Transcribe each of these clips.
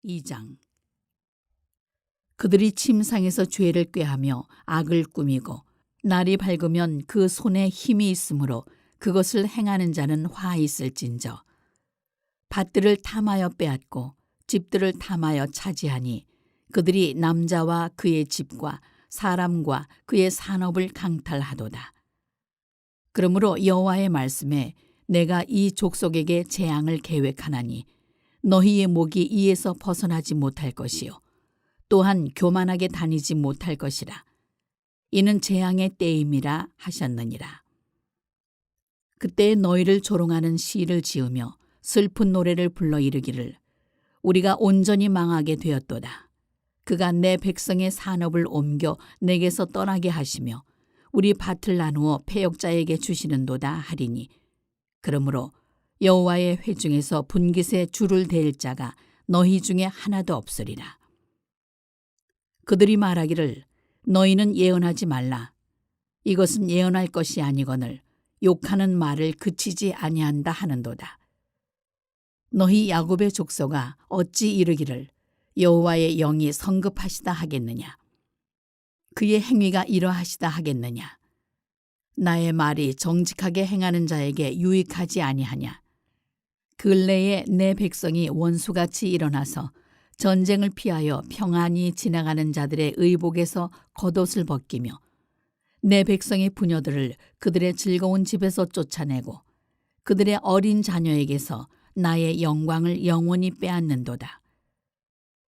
2장. 그들이 침상에서 죄를 꾀하며 악을 꾸미고 날이 밝으면 그 손에 힘이 있으므로 그것을 행하는 자는 화 있을진저. 밭들을 탐하여 빼앗고 집들을 탐하여 차지하니 그들이 남자와 그의 집과 사람과 그의 산업을 강탈하도다. 그러므로 여호와의 말씀에 내가 이 족속에게 재앙을 계획하나니 너희의 목이 이에서 벗어나지 못할 것이요 또한 교만하게 다니지 못할 것이라. 이는 재앙의 때임이라 하셨느니라. 그때 너희를 조롱하는 시를 지으며 슬픈 노래를 불러 이르기를 우리가 온전히 망하게 되었도다. 그가 내 백성의 산업을 옮겨 내게서 떠나게 하시며 우리 밭을 나누어 패역자에게 주시는도다 하리니 그러므로 여호와의 회중에서 분깃에 줄을 댈 자가 너희 중에 하나도 없으리라. 그들이 말하기를 너희는 예언하지 말라. 이것은 예언할 것이 아니거늘 욕하는 말을 그치지 아니한다 하는도다. 너희 야곱의 족속아 어찌 이르기를 여호와의 영이 성급하시다 하겠느냐. 그의 행위가 이러하시다 하겠느냐. 나의 말이 정직하게 행하는 자에게 유익하지 아니하냐. 근래에 내 백성이 원수같이 일어나서 전쟁을 피하여 평안히 지나가는 자들의 의복에서 겉옷을 벗기며 내 백성의 부녀들을 그들의 즐거운 집에서 쫓아내고 그들의 어린 자녀에게서 나의 영광을 영원히 빼앗는도다.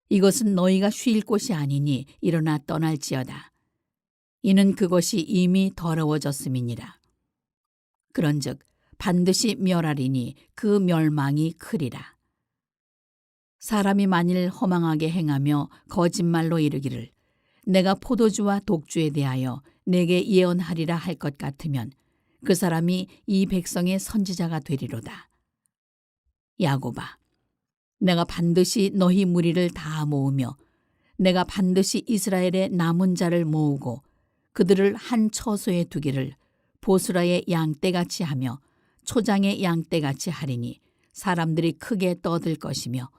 이것은 너희가 쉴 곳이 아니니 일어나 떠날지어다. 이는 그것이 이미 더러워졌음이니라. 그런즉 반드시 멸하리니 그 멸망이 크리라. 사람이 만일 허망하게 행하며 거짓말로 이르기를 내가 포도주와 독주에 대하여 내게 예언하리라 할 것 같으면 그 사람이 이 백성의 선지자가 되리로다. 야곱아, 내가 반드시 너희 무리를 다 모으며 내가 반드시 이스라엘의 남은 자를 모으고 그들을 한 처소에 두기를 보스라의 양떼같이 하며 초장의 양떼같이 하리니 사람들이 크게 떠들 것이며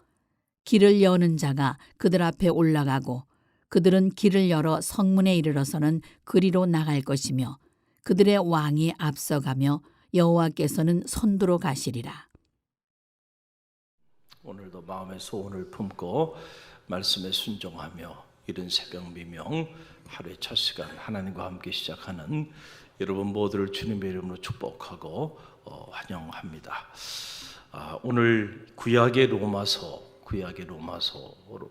길을 여는 자가 그들 앞에 올라가고 그들은 길을 열어 성문에 이르러서는 그리로 나갈 것이며 그들의 왕이 앞서가며 여호와께서는 선두로 가시리라. 오늘도 마음의 소원을 품고 말씀에 순종하며 이른 새벽 미명 하루의 첫 시간 하나님과 함께 시작하는 여러분 모두를 주님의 이름으로 축복하고 환영합니다. 오늘 구약의 로마서로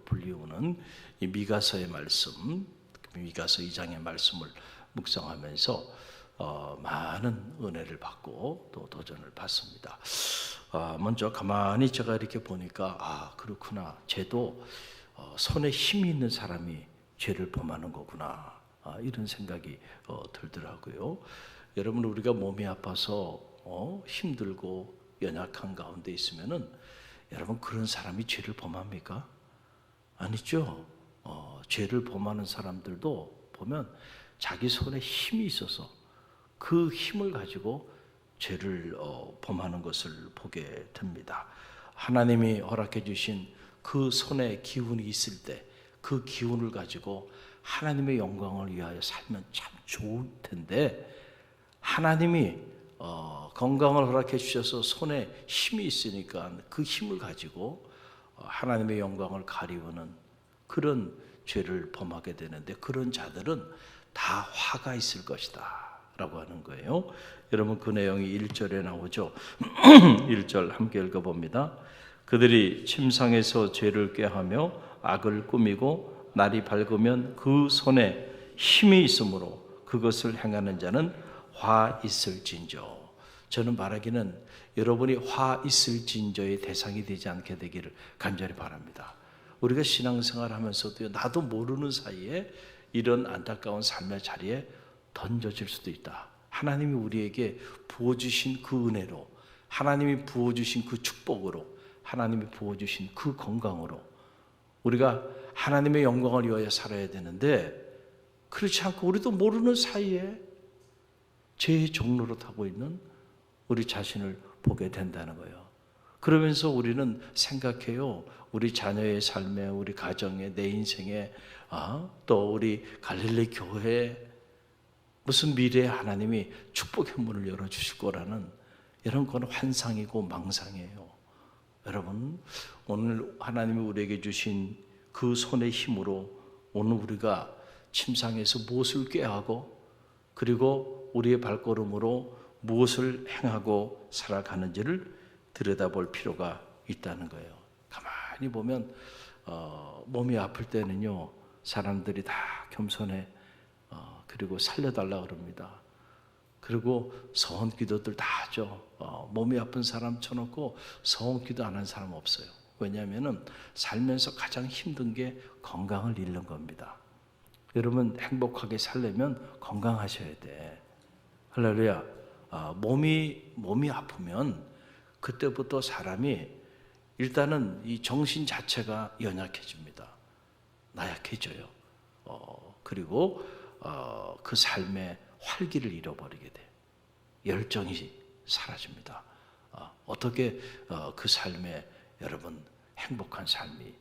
불리우는 이 미가서의 말씀, 미가서 2장의 말씀을 묵상하면서 많은 은혜를 받고 또 도전을 받습니다. 먼저 가만히 제가 이렇게 보니까 그렇구나. 죄도 손에 힘이 있는 사람이 죄를 범하는 거구나. 이런 생각이 들더라고요. 여러분 우리가 몸이 아파서 힘들고 연약한 가운데 있으면은 여러분 그런 사람이 죄를 범합니까? 아니죠. 죄를 범하는 사람들도 보면 자기 손에 힘이 있어서 그 힘을 가지고 죄를 범하는 것을 보게 됩니다. 하나님이 허락해 주신 그 손에 기운이 있을 때 그 기운을 가지고 하나님의 영광을 위하여 살면 참 좋을 텐데 하나님이 건강을 허락해 주셔서 손에 힘이 있으니까 그 힘을 가지고 하나님의 영광을 가리우는 그런 죄를 범하게 되는데 그런 자들은 다 화가 있을 것이다 라고 하는 거예요. 여러분 그 내용이 1절에 나오죠. 1절 함께 읽어봅니다. 그들이 침상에서 죄를 꾀하며 악을 꾸미고 날이 밝으면 그 손에 힘이 있으므로 그것을 행하는 자는 화 있을진저. 저는 바라기는 여러분이 화 있을진저의 대상이 되지 않게 되기를 간절히 바랍니다. 우리가 신앙생활 하면서도 나도 모르는 사이에 이런 안타까운 삶의 자리에 던져질 수도 있다. 하나님이 우리에게 부어주신 그 은혜로, 하나님이 부어주신 그 축복으로, 하나님이 부어주신 그 건강으로 우리가 하나님의 영광을 위하여 살아야 되는데 그렇지 않고 우리도 모르는 사이에 죄의 종로로 타고 있는 우리 자신을 보게 된다는 거예요. 그러면서 우리는 생각해요. 우리 자녀의 삶에, 우리 가정에, 내 인생에, 또 우리 갈릴리 교회에 무슨 미래에 하나님이 축복의 문을 열어주실 거라는 이런 건 환상이고 망상이에요. 여러분, 오늘 하나님이 우리에게 주신 그 손의 힘으로 오늘 우리가 침상에서 무엇을 꾀하고 그리고 우리의 발걸음으로 무엇을 행하고 살아가는지를 들여다볼 필요가 있다는 거예요. 가만히 보면 몸이 아플 때는요, 사람들이 다 겸손해. 그리고 살려달라 그럽니다. 그리고 서원 기도들 다 하죠. 몸이 아픈 사람 쳐놓고 서원 기도 안 한 사람 없어요. 왜냐하면 살면서 가장 힘든 게 건강을 잃는 겁니다. 여러분 행복하게 살려면 건강하셔야 돼. 할렐루야. 몸이 아프면 그때부터 사람이 일단은 이 정신 자체가 연약해집니다. 나약해져요. 그리고 그 삶의 활기를 잃어버리게 돼. 열정이 사라집니다. 어떻게 그 삶에 여러분 행복한 삶이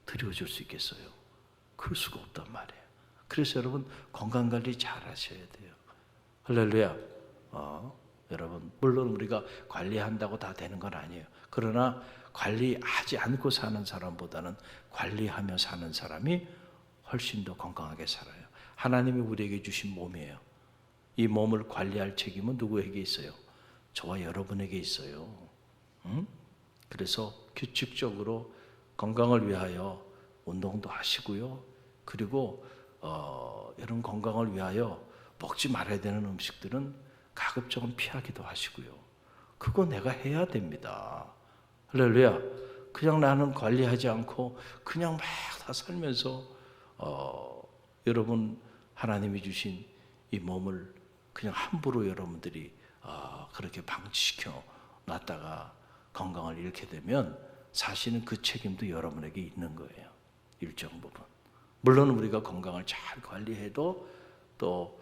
드려질 수 있겠어요? 그럴 수가 없단 말이에요. 그래서 여러분 건강관리 잘 하셔야 돼요. 할렐루야. 여러분 물론 우리가 관리한다고 다 되는 건 아니에요. 그러나 관리하지 않고 사는 사람보다는 관리하며 사는 사람이 훨씬 더 건강하게 살아요. 하나님이 우리에게 주신 몸이에요. 이 몸을 관리할 책임은 누구에게 있어요? 저와 여러분에게 있어요. 그래서 규칙적으로 건강을 위하여 운동도 하시고요. 그리고 이런 건강을 위하여 먹지 말아야 되는 음식들은 가급적은 피하기도 하시고요. 그거 내가 해야 됩니다. 할렐루야. 그냥 나는 관리하지 않고 그냥 막 다 살면서 여러분 하나님이 주신 이 몸을 그냥 함부로 여러분들이 그렇게 방치시켜 놨다가 건강을 잃게 되면 사실은 그 책임도 여러분에게 있는 거예요. 일정 부분. 물론 우리가 건강을 잘 관리해도 또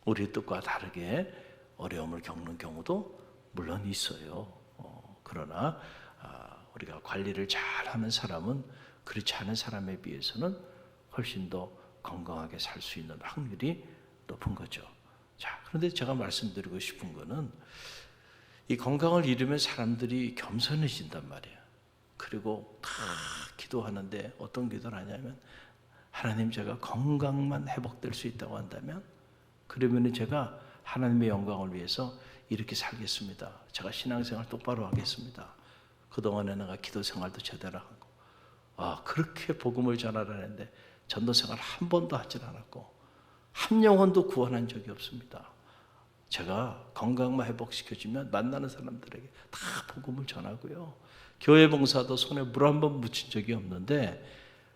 우리 뜻과 다르게 어려움을 겪는 경우도 물론 있어요. 그러나 우리가 관리를 잘하는 사람은 그렇지 않은 사람에 비해서는 훨씬 더 건강하게 살 수 있는 확률이 높은 거죠. 자, 그런데 제가 말씀드리고 싶은 거는 이 건강을 잃으면 사람들이 겸손해진단 말이에요. 그리고 다 기도하는데 어떤 기도를 하냐면 하나님 제가 건강만 회복될 수 있다고 한다면 그러면 제가 하나님의 영광을 위해서 이렇게 살겠습니다. 제가 신앙생활 똑바로 하겠습니다. 그동안에 내가 기도 생활도 제대로 하고 그렇게 복음을 전하라는데 전도 생활 한 번도 하질 않았고 한 영혼도 구원한 적이 없습니다. 제가 건강만 회복시켜주면 만나는 사람들에게 다 복음을 전하고요. 교회 봉사도 손에 물 한 번 묻힌 적이 없는데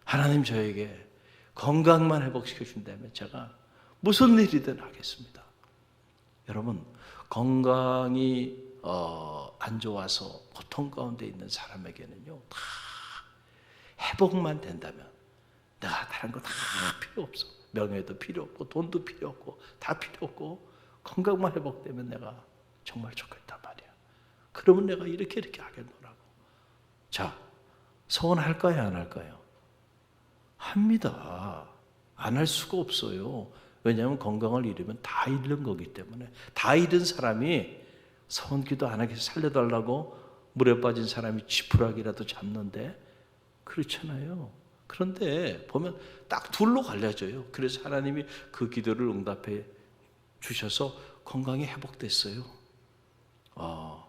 하나님 저에게 건강만 회복시켜 준다면 제가 무슨 일이든 하겠습니다. 여러분 건강이 안 좋아서 고통 가운데 있는 사람에게는요 다 회복만 된다면 내가 다른 거 다 필요 없어. 명예도 필요 없고 돈도 필요 없고 다 필요 없고 건강만 회복되면 내가 정말 좋겠단 말이야. 그러면 내가 이렇게 하겠노라고. 자, 소원할까요 안 할까요? 합니다. 안 할 수가 없어요. 왜냐하면 건강을 잃으면 다 잃는 거기 때문에. 다 잃은 사람이 소원기도 안 하게 살려달라고 물에 빠진 사람이 지푸라기라도 잡는데 그렇잖아요. 그런데 보면 딱 둘로 갈려져요. 그래서 하나님이 그 기도를 응답해 주셔서 건강이 회복됐어요.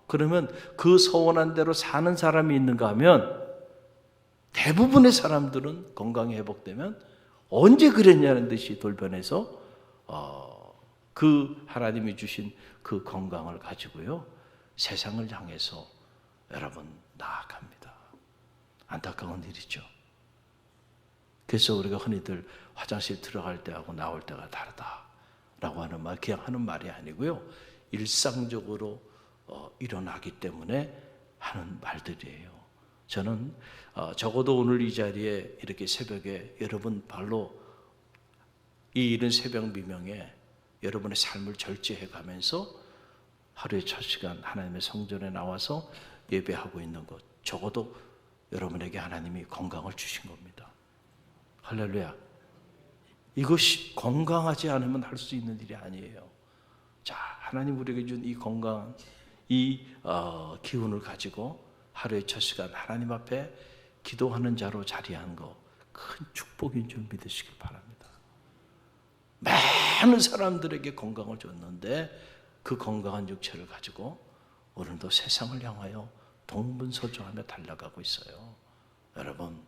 그러면 그 소원한 대로 사는 사람이 있는가 하면 대부분의 사람들은 건강이 회복되면 언제 그랬냐는 듯이 돌변해서 그 하나님이 주신 그 건강을 가지고요 세상을 향해서 여러분 나아갑니다. 안타까운 일이죠. 그래서 우리가 흔히들 화장실 들어갈 때하고 나올 때가 다르다라고 하는 말, 그냥 하는 말이 아니고요 일상적으로 일어나기 때문에 하는 말들이에요. 저는 적어도 오늘 이 자리에 이렇게 새벽에 여러분 발로 이 이른 새벽 미명에 여러분의 삶을 절제해 가면서 하루에 첫 시간 하나님의 성전에 나와서 예배하고 있는 것, 적어도 여러분에게 하나님이 건강을 주신 겁니다. 할렐루야. 이것이 건강하지 않으면 할 수 있는 일이 아니에요. 자, 하나님 우리에게 준 이 건강한 이 기운을 가지고 하루의 첫 시간 하나님 앞에 기도하는 자로 자리한 거 큰 축복인 줄 믿으시길 바랍니다. 많은 사람들에게 건강을 줬는데 그 건강한 육체를 가지고 오늘도 세상을 향하여 동분서주하며 달려가고 있어요. 여러분,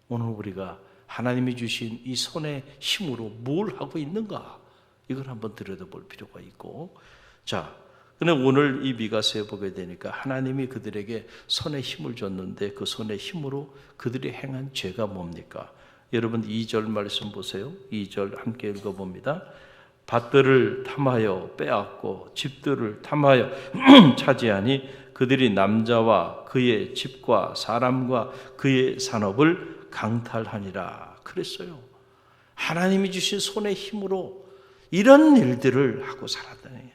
오늘 우리가 하나님이 주신 이 손의 힘으로 뭘 하고 있는가, 이걸 한번 들여다볼 필요가 있고, 자, 근데 오늘 이 미가서에 보게 되니까 하나님이 그들에게 손에 힘을 줬는데 그 손의 힘으로 그들이 행한 죄가 뭡니까? 여러분 2절 말씀 보세요. 2절 함께 읽어봅니다. 밭들을 탐하여 빼앗고 집들을 탐하여 차지하니 그들이 남자와 그의 집과 사람과 그의 산업을 강탈하니라 그랬어요. 하나님이 주신 손의 힘으로 이런 일들을 하고 살았다는 거예요.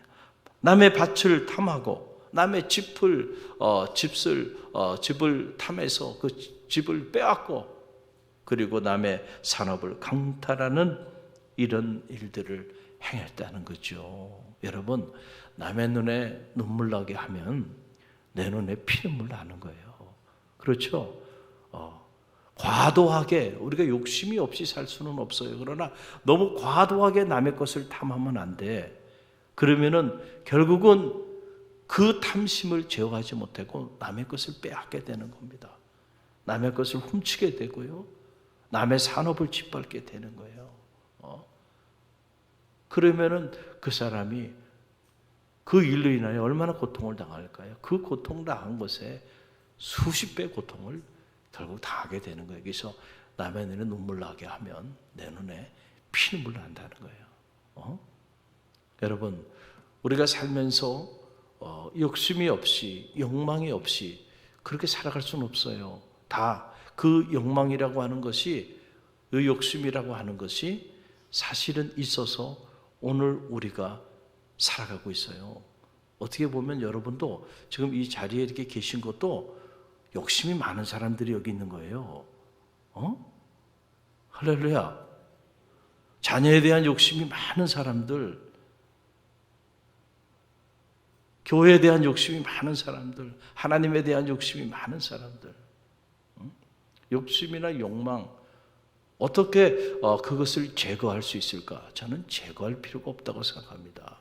남의 밭을 탐하고 남의 집을 탐해서 그 집을 빼앗고 그리고 남의 산업을 강탈하는 이런 일들을 행했다는 거죠. 여러분, 남의 눈에 눈물 나게 하면 내 눈에 피눈물 나는 거예요. 그렇죠? 과도하게 우리가 욕심이 없이 살 수는 없어요. 그러나 너무 과도하게 남의 것을 탐하면 안 돼. 그러면은 결국은 그 탐심을 제어하지 못하고 남의 것을 빼앗게 되는 겁니다. 남의 것을 훔치게 되고요. 남의 산업을 짓밟게 되는 거예요. 그러면은 그 사람이 그 일로 인하여 얼마나 고통을 당할까요? 그 고통 당한 것에 수십 배 고통을 결국 당하게 되는 거예요. 그래서 남의 눈에 눈물 나게 하면 내 눈에 피눈물 난다는 거예요. 여러분, 우리가 살면서 욕심이 없이 욕망이 없이 그렇게 살아갈 수는 없어요. 다 그 욕망이라고 하는 것이, 그 욕심이라고 하는 것이 사실은 있어서 오늘 우리가 살아가고 있어요. 어떻게 보면 여러분도 지금 이 자리에 이렇게 계신 것도 욕심이 많은 사람들이 여기 있는 거예요. 할렐루야. 자녀에 대한 욕심이 많은 사람들, 교회에 대한 욕심이 많은 사람들, 하나님에 대한 욕심이 많은 사람들, 욕심이나 욕망, 어떻게 그것을 제거할 수 있을까? 저는 제거할 필요가 없다고 생각합니다.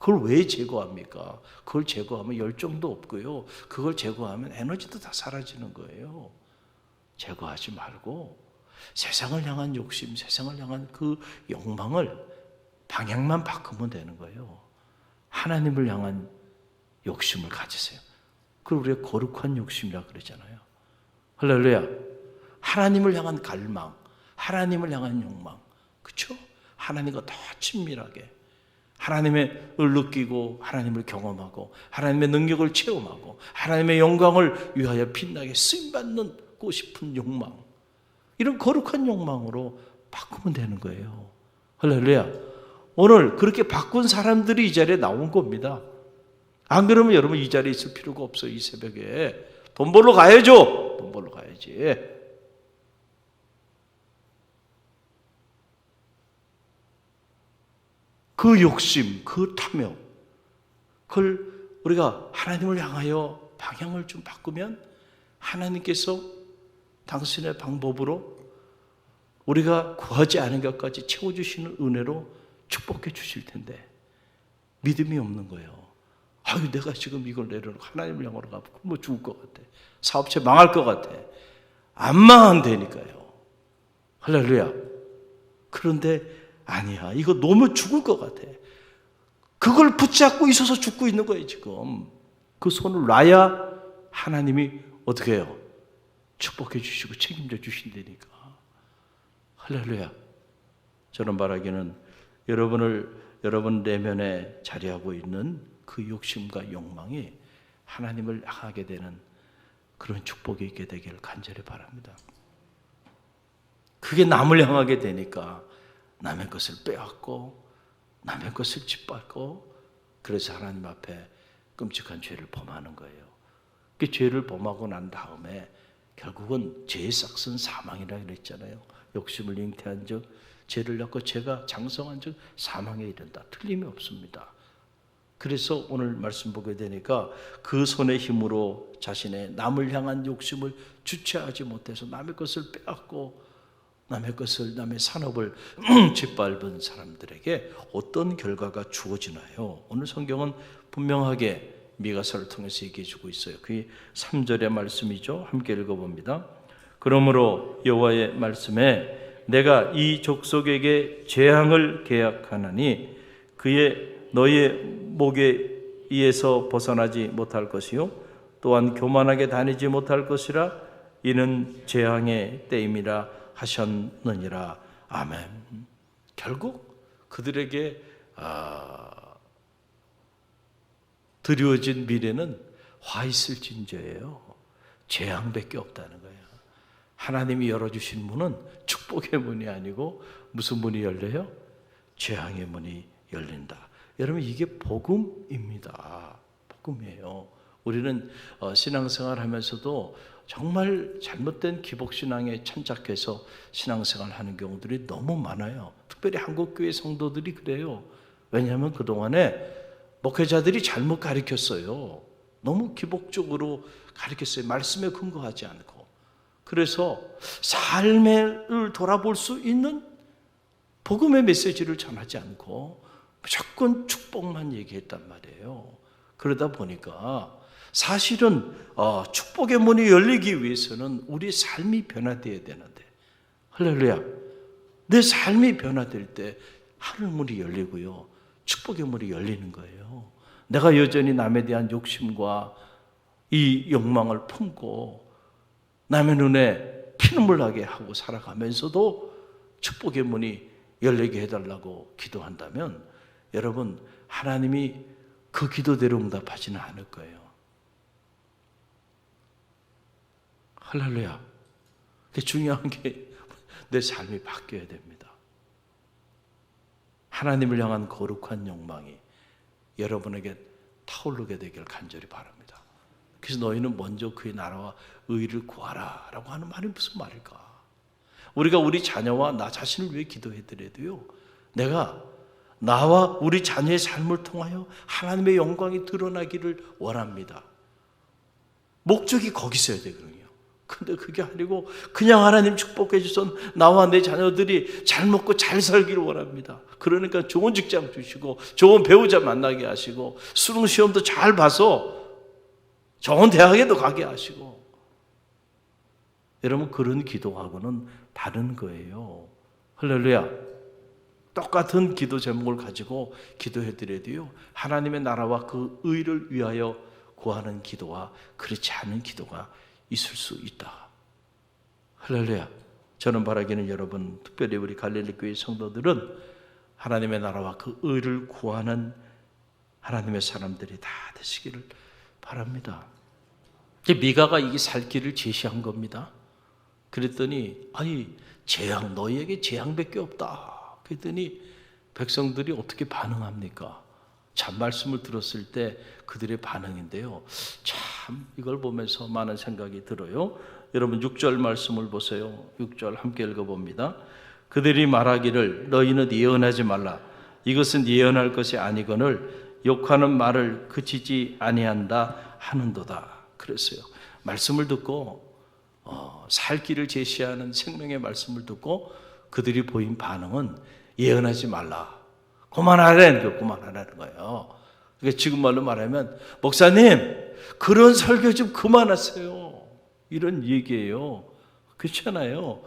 그걸 왜 제거합니까? 그걸 제거하면 열정도 없고요. 그걸 제거하면 에너지도 다 사라지는 거예요. 제거하지 말고 세상을 향한 욕심, 세상을 향한 그 욕망을 방향만 바꾸면 되는 거예요. 하나님을 향한 욕심을 가지세요. 그걸 우리가 거룩한 욕심이라고 그러잖아요. 할렐루야. 하나님을 향한 갈망, 하나님을 향한 욕망, 그렇죠? 하나님과 더 친밀하게 하나님을 느끼고 하나님을 경험하고 하나님의 능력을 체험하고 하나님의 영광을 위하여 빛나게 쓰임받고 싶은 욕망, 이런 거룩한 욕망으로 바꾸면 되는 거예요. 할렐루야. 오늘 그렇게 바꾼 사람들이 이 자리에 나온 겁니다. 안 그러면 여러분 이 자리에 있을 필요가 없어요. 이 새벽에 돈 벌러 가야죠. 돈 벌러 가야지. 그 욕심, 그 탐욕, 그걸 우리가 하나님을 향하여 방향을 좀 바꾸면 하나님께서 당신의 방법으로 우리가 구하지 않은 것까지 채워주시는 은혜로 축복해 주실 텐데 믿음이 없는 거예요. 아유, 내가 지금 이걸 내려놓고 하나님을 향하러 가면 뭐 죽을 것 같아. 사업체 망할 것 같아. 안 망한다니까요. 할렐루야. 그런데 아니야, 이거 너무 죽을 것 같아. 그걸 붙잡고 있어서 죽고 있는 거예요. 지금 그 손을 놔야 하나님이 어떻게 해요? 축복해 주시고 책임져 주신다니까. 할렐루야. 저는 말하기는 여러분 내면에 자리하고 있는 그 욕심과 욕망이 하나님을 향하게 되는 그런 축복이 있게 되기를 간절히 바랍니다. 그게 남을 향하게 되니까 남의 것을 빼앗고 남의 것을 짓밟고 그래서 하나님 앞에 끔찍한 죄를 범하는 거예요. 그 죄를 범하고 난 다음에 결국은 죄의 싹은 사망이라 그랬잖아요. 욕심을 잉태한 즉 죄를 낳고 죄가 장성한 즉 사망에 이른다. 틀림이 없습니다. 그래서 오늘 말씀 보게 되니까 그 손의 힘으로 자신의 남을 향한 욕심을 주체하지 못해서 남의 것을 빼앗고 남의 것을, 남의 산업을 짓밟은 사람들에게 어떤 결과가 주어지나요? 오늘 성경은 분명하게 미가서를 통해서 얘기해 주고 있어요. 그게 3절의 말씀이죠. 함께 읽어봅니다. 그러므로 여호와의 말씀에 내가 이 족속에게 재앙을 계약하나니 그의 너희의 목에 의해서 벗어나지 못할 것이요 또한 교만하게 다니지 못할 것이라 이는 재앙의 때임이라 하셨느니라. 아멘. 결국 그들에게 드려진 미래는 화 있을진저예요. 재앙밖에 없다는 거예요. 하나님이 열어주신 문은 축복의 문이 아니고 무슨 문이 열려요? 재앙의 문이 열린다. 여러분 이게 복음입니다. 복음이에요. 우리는 신앙생활 하면서도 정말 잘못된 기복신앙에 천착해서 신앙생활 하는 경우들이 너무 많아요. 특별히 한국교회 성도들이 그래요. 왜냐하면 그동안에 목회자들이 잘못 가르쳤어요. 너무 기복적으로 가르쳤어요. 말씀에 근거하지 않고. 그래서 삶을 돌아볼 수 있는 복음의 메시지를 전하지 않고 무조건 축복만 얘기했단 말이에요. 그러다 보니까 사실은 축복의 문이 열리기 위해서는 우리의 삶이 변화되어야 되는데 할렐루야. 내 삶이 변화될 때 하늘 문이 열리고요. 축복의 문이 열리는 거예요. 내가 여전히 남에 대한 욕심과 이 욕망을 품고 남의 눈에 피눈물 나게 하고 살아가면서도 축복의 문이 열리게 해달라고 기도한다면 여러분 하나님이 그 기도대로 응답하지는 않을 거예요. 할렐루야. 중요한 게 내 삶이 바뀌어야 됩니다. 하나님을 향한 거룩한 욕망이 여러분에게 타오르게 되길 간절히 바랍니다. 그래서 너희는 먼저 그의 나라와 의를 구하라 라고 하는 말이 무슨 말일까? 우리가 우리 자녀와 나 자신을 위해 기도해드려도요, 내가 나와 우리 자녀의 삶을 통하여 하나님의 영광이 드러나기를 원합니다. 목적이 거기 있어야 되거든요. 근데 그게 아니고 그냥 하나님 축복해 주선 나와 내 자녀들이 잘 먹고 잘 살기를 원합니다. 그러니까 좋은 직장 주시고 좋은 배우자 만나게 하시고 수능 시험도 잘 봐서 좋은 대학에도 가게 하시고. 여러분 그런 기도하고는 다른 거예요. 할렐루야. 똑같은 기도 제목을 가지고 기도해 드려도요, 하나님의 나라와 그 의를 위하여 구하는 기도와 그렇지 않은 기도가 있을 수 있다. 할렐루야. 저는 바라기는 여러분, 특별히 우리 갈릴리 교회 성도들은 하나님의 나라와 그 의를 구하는 하나님의 사람들이 다 되시기를 바랍니다. 미가가 이게 살 길을 제시한 겁니다. 그랬더니 재앙, 너희에게 재앙밖에 없다. 그랬더니 백성들이 어떻게 반응합니까? 참 말씀을 들었을 때 그들의 반응인데요, 참 이걸 보면서 많은 생각이 들어요. 여러분 6절 말씀을 보세요. 6절 함께 읽어봅니다. 그들이 말하기를 너희는 예언하지 말라. 이것은 예언할 것이 아니거늘 욕하는 말을 그치지 아니한다 하는도다. 그랬어요. 말씀을 듣고 살 길을 제시하는 생명의 말씀을 듣고 그들이 보인 반응은 예언하지 말라. 그만하라는 거예요. 그러니까 지금 말로 말하면 목사님 그런 설교 좀 그만하세요. 이런 얘기예요. 그렇잖아요.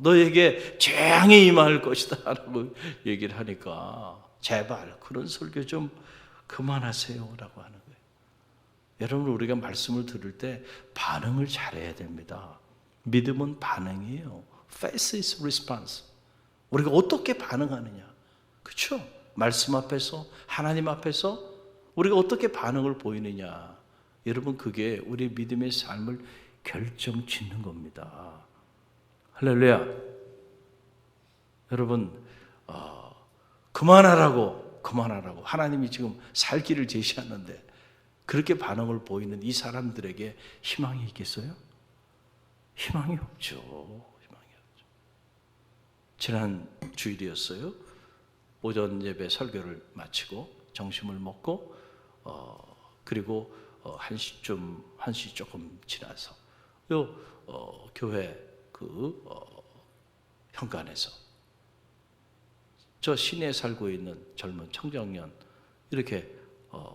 너에게 재앙이 임할 것이다 라고 얘기를 하니까 제발 그런 설교 좀 그만하세요 라고 하는 거예요. 여러분 우리가 말씀을 들을 때 반응을 잘해야 됩니다. 믿음은 반응이에요. Faith is response. 우리가 어떻게 반응하느냐. 그렇죠? 말씀 앞에서, 하나님 앞에서 우리가 어떻게 반응을 보이느냐. 여러분 그게 우리 믿음의 삶을 결정짓는 겁니다. 할렐루야. 여러분 그만하라고 그만하라고 하나님이 지금 살 길을 제시하는데 그렇게 반응을 보이는 이 사람들에게 희망이 있겠어요? 희망이 없죠. 희망이 없죠. 지난 주일이었어요. 오전 예배 설교를 마치고 점심을 먹고 그리고 1시 조금 지나서 교회 현관에서 저 시내에 살고 있는 젊은 청정년 이렇게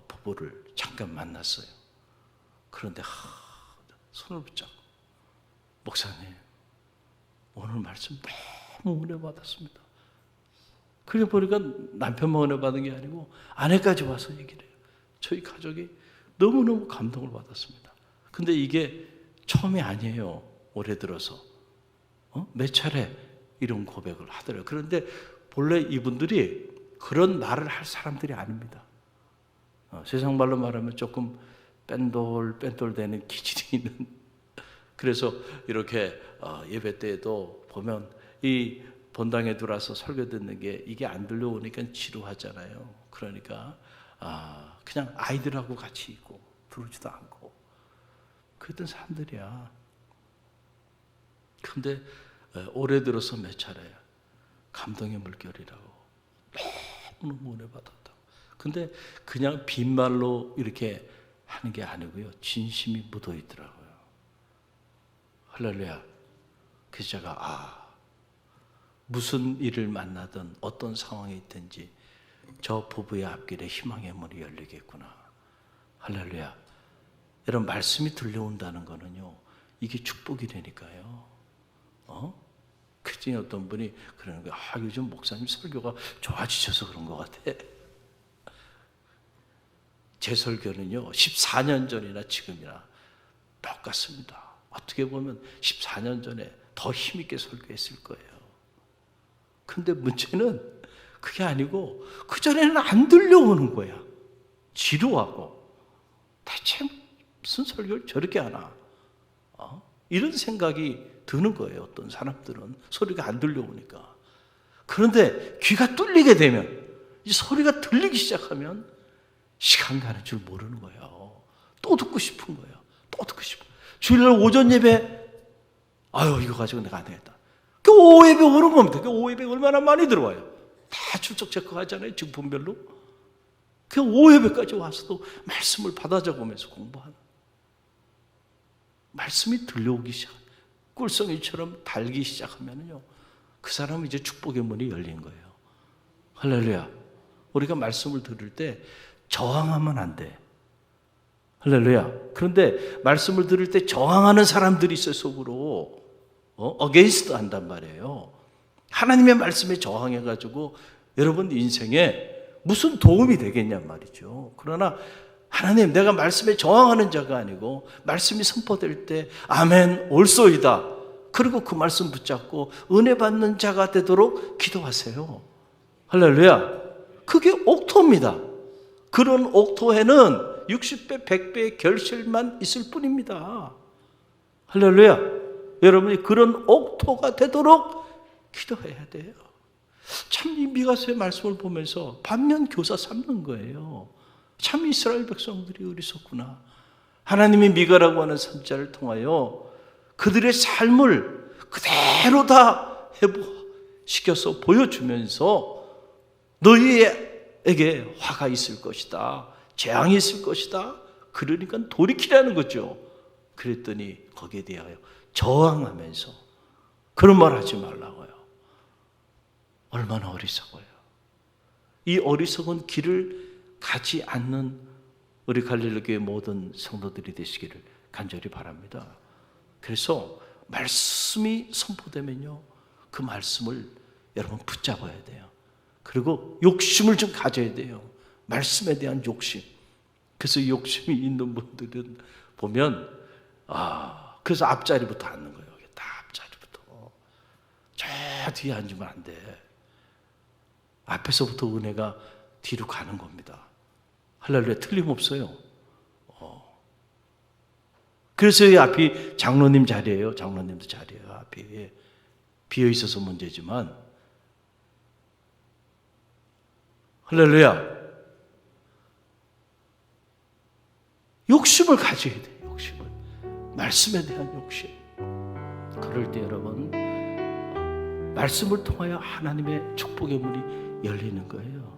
부부를 잠깐 만났어요. 그런데 손을 붙잡고 목사님 오늘 말씀 너무 은혜 받았습니다. 그래 보니까 남편만 은혜 받은 게 아니고 아내까지 와서 얘기를 해요. 저희 가족이 너무너무 감동을 받았습니다. 근데 이게 처음이 아니에요. 올해 들어서 몇 차례 이런 고백을 하더라고요. 그런데 본래 이분들이 그런 말을 할 사람들이 아닙니다. 세상 말로 말하면 조금 뺀돌되는 기질이 있는. 그래서 이렇게 예배 때에도 보면 이 본당에 들어와서 설교 듣는 게 이게 안 들려오니까 지루하잖아요. 그러니까 그냥 아이들하고 같이 있고 들어오지도 않고 그랬던 사람들이야. 근데 올해 들어서 몇 차례 감동의 물결이라고 너무너무 은혜 받았다고. 근데 그냥 빈말로 이렇게 하는 게 아니고요. 진심이 묻어 있더라고요. 할렐루야. 그래서 제가 무슨 일을 만나든 어떤 상황이 있든지 저 부부의 앞길에 희망의 문이 열리겠구나. 할렐루야. 이런 말씀이 들려온다는 거는요. 이게 축복이 되니까요. 그중에 어떤 분이 그러는 거예요. 요즘 목사님 설교가 좋아지셔서 그런 것 같아. 제 설교는요. 14년 전이나 지금이나 똑같습니다. 어떻게 보면 14년 전에 더 힘있게 설교했을 거예요. 근데 문제는 그게 아니고 그전에는 안 들려오는 거야. 지루하고 대체 무슨 설교를 저렇게 하나. 이런 생각이 드는 거예요. 어떤 사람들은 소리가 안 들려오니까. 그런데 귀가 뚫리게 되면 이 소리가 들리기 시작하면 시간 가는 줄 모르는 거예요. 또 듣고 싶은 거예요. 또 듣고 싶은 거예요. 주일날 오전 예배 이거 가지고 내가 안 되겠다. 그 오후 예배 오는 겁니다. 그 오후 예배 얼마나 많이 들어와요. 다 출석 체크하잖아요. 직분별로. 그 오후 예배까지 와서도 말씀을 받아 적으면서 공부하는. 말씀이 들려오기 시작. 꿀송이처럼 달기 시작하면요. 그 사람은 이제 축복의 문이 열린 거예요. 할렐루야. 우리가 말씀을 들을 때 저항하면 안 돼. 할렐루야. 그런데 말씀을 들을 때 저항하는 사람들이 있어요. 속으로. against 한단 말이에요. 하나님의 말씀에 저항해가지고 여러분 인생에 무슨 도움이 되겠냔 말이죠. 그러나 하나님, 내가 말씀에 저항하는 자가 아니고 말씀이 선포될 때 아멘 옳소이다. 그리고 그 말씀 붙잡고 은혜 받는 자가 되도록 기도하세요. 할렐루야. 그게 옥토입니다. 그런 옥토에는 60배, 100배의 결실만 있을 뿐입니다. 할렐루야. 여러분이 그런 옥토가 되도록 기도해야 돼요. 참 이 미가서의 말씀을 보면서 반면 교사 삼는 거예요. 참 이스라엘 백성들이 어리석구나. 하나님이 미가라고 하는 선지자를 통하여 그들의 삶을 그대로 다 회복시켜서 보여주면서 너희에게 화가 있을 것이다. 재앙이 있을 것이다. 그러니까 돌이키라는 거죠. 그랬더니 거기에 대하여 저항하면서 그런 말 하지 말라고요. 얼마나 어리석어요. 이 어리석은 길을 가지 않는 우리 갈릴리 교회 모든 성도들이 되시기를 간절히 바랍니다. 그래서 말씀이 선포되면요, 그 말씀을 여러분 붙잡아야 돼요. 그리고 욕심을 좀 가져야 돼요. 말씀에 대한 욕심. 그래서 욕심이 있는 분들은 보면 그래서 앞자리부터 앉는 거예요. 다 앞자리부터. 저 뒤에 앉으면 안 돼. 앞에서부터 은혜가 뒤로 가는 겁니다. 할렐루야. 틀림없어요. 그래서 이 앞이 장로님 자리예요. 장로님도 자리예요. 앞이 비어 있어서 문제지만 할렐루야. 욕심을 가져야 돼요. 욕심을. 말씀에 대한 욕심. 그럴 때 여러분, 말씀을 통하여 하나님의 축복의 문이 열리는 거예요.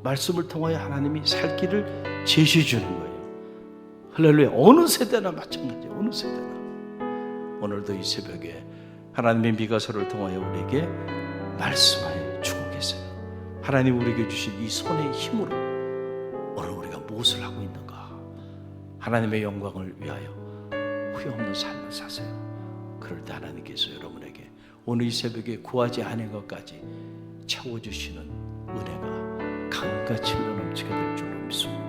말씀을 통하여 하나님이 살 길을 제시해 주는 거예요. 할렐루야. 어느 세대나 마찬가지예요. 어느 세대나. 오늘도 이 새벽에 하나님의 미가서를 통하여 우리에게 말씀하여 주고 계세요. 하나님 우리에게 주신 이 손의 힘으로 오늘 우리가 무엇을 하고 있는가? 하나님의 영광을 위하여 후회 없는 삶을 사세요. 그럴 때 하나님께서 여러분에게 오늘 이 새벽에 구하지 않은 것까지 채워주시는 은혜가 강같이 넘치게 될 줄로 믿습니다.